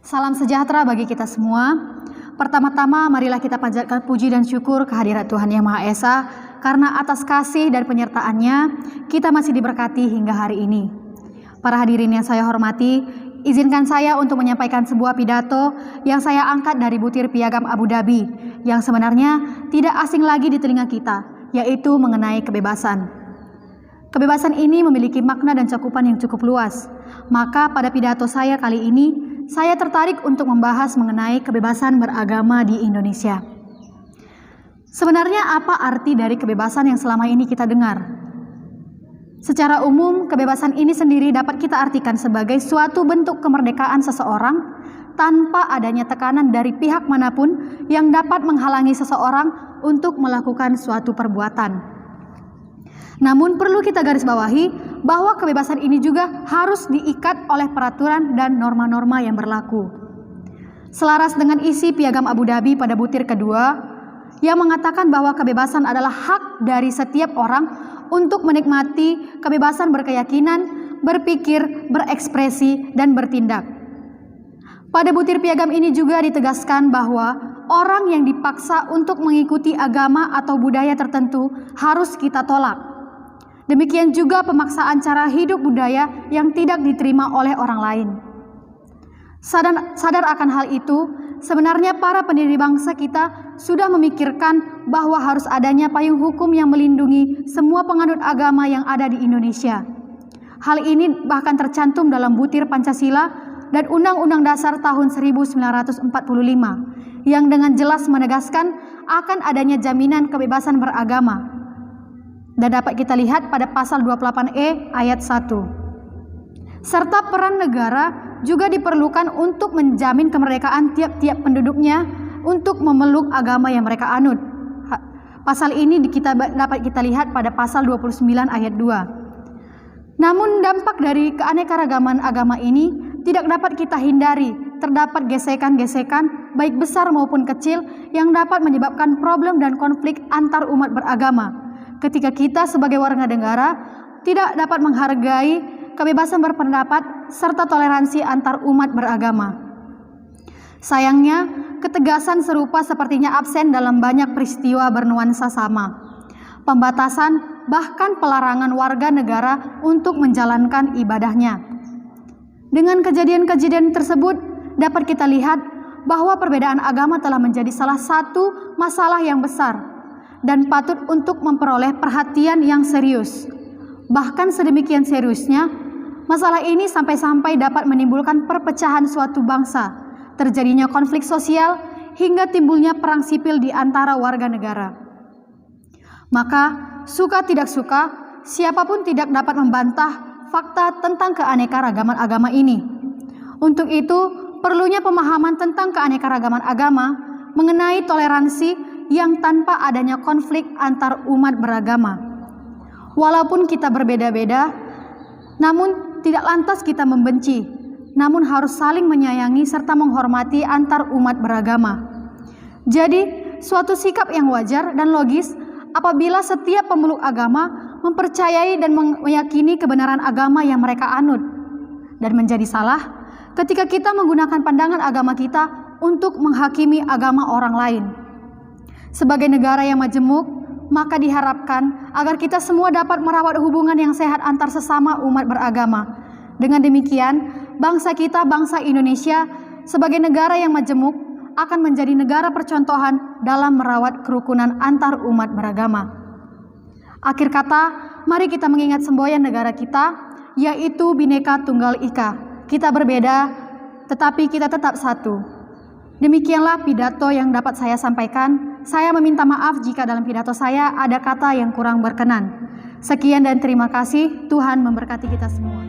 Salam sejahtera bagi kita semua. Pertama-tama marilah kita panjatkan puji dan syukur kehadirat Tuhan Yang Maha Esa, karena atas kasih dan penyertaan-Nya kita masih diberkati hingga hari ini. Para hadirin yang saya hormati, izinkan saya untuk menyampaikan sebuah pidato yang saya angkat dari butir Piagam Abu Dhabi, yang sebenarnya tidak asing lagi di telinga kita, yaitu mengenai kebebasan. Kebebasan ini memiliki makna dan cakupan yang cukup luas. Maka pada pidato saya kali ini, saya tertarik untuk membahas mengenai kebebasan beragama di Indonesia. Sebenarnya apa arti dari kebebasan yang selama ini kita dengar? Secara umum, kebebasan ini sendiri dapat kita artikan sebagai suatu bentuk kemerdekaan seseorang tanpa adanya tekanan dari pihak manapun yang dapat menghalangi seseorang untuk melakukan suatu perbuatan. Namun perlu kita garis bawahi bahwa kebebasan ini juga harus diikat oleh peraturan dan norma-norma yang berlaku. Selaras dengan isi Piagam Abu Dhabi pada butir kedua, yang mengatakan bahwa kebebasan adalah hak dari setiap orang untuk menikmati kebebasan berkeyakinan, berpikir, berekspresi, dan bertindak. Pada butir piagam ini juga ditegaskan bahwa orang yang dipaksa untuk mengikuti agama atau budaya tertentu harus kita tolak. Demikian juga pemaksaan cara hidup budaya yang tidak diterima oleh orang lain. Sadar akan hal itu, sebenarnya para pendiri bangsa kita sudah memikirkan bahwa harus adanya payung hukum yang melindungi semua penganut agama yang ada di Indonesia. Hal ini bahkan tercantum dalam butir Pancasila dan Undang-Undang Dasar tahun 1945 yang dengan jelas menegaskan akan adanya jaminan kebebasan beragama. Dan dapat kita lihat pada pasal 28E ayat 1. Serta peran negara juga diperlukan untuk menjamin kemerdekaan tiap-tiap penduduknya untuk memeluk agama yang mereka anut. Pasal ini dapat kita lihat pada pasal 29 ayat 2. Namun dampak dari keanekaragaman agama ini tidak dapat kita hindari. Terdapat gesekan-gesekan baik besar maupun kecil yang dapat menyebabkan problem dan konflik antar umat beragama. Ketika kita sebagai warga negara tidak dapat menghargai kebebasan berpendapat serta toleransi antar umat beragama. Sayangnya, ketegasan serupa sepertinya absen dalam banyak peristiwa bernuansa sama. Pembatasan bahkan pelarangan warga negara untuk menjalankan ibadahnya. Dengan kejadian-kejadian tersebut dapat kita lihat bahwa perbedaan agama telah menjadi salah satu masalah yang besar dan patut untuk memperoleh perhatian yang serius. Bahkan sedemikian seriusnya, masalah ini sampai-sampai dapat menimbulkan perpecahan suatu bangsa, terjadinya konflik sosial, hingga timbulnya perang sipil di antara warga negara. Maka, suka tidak suka, siapapun tidak dapat membantah fakta tentang keanekaragaman agama ini. Untuk itu, perlunya pemahaman tentang keanekaragaman agama mengenai toleransi yang tanpa adanya konflik antar umat beragama. Walaupun kita berbeda-beda, namun tidak lantas kita membenci, namun harus saling menyayangi serta menghormati antar umat beragama. Jadi, suatu sikap yang wajar dan logis apabila setiap pemeluk agama mempercayai dan meyakini kebenaran agama yang mereka anut, dan menjadi salah ketika kita menggunakan pandangan agama kita untuk menghakimi agama orang lain. Sebagai negara yang majemuk, maka diharapkan agar kita semua dapat merawat hubungan yang sehat antar sesama umat beragama. Dengan demikian, bangsa kita, bangsa Indonesia, sebagai negara yang majemuk, akan menjadi negara percontohan dalam merawat kerukunan antar umat beragama. Akhir kata, mari kita mengingat semboyan negara kita, yaitu Bhinneka Tunggal Ika. Kita berbeda, tetapi kita tetap satu. Demikianlah pidato yang dapat saya sampaikan. Saya meminta maaf jika dalam pidato saya ada kata yang kurang berkenan. Sekian dan terima kasih. Tuhan memberkati kita semua.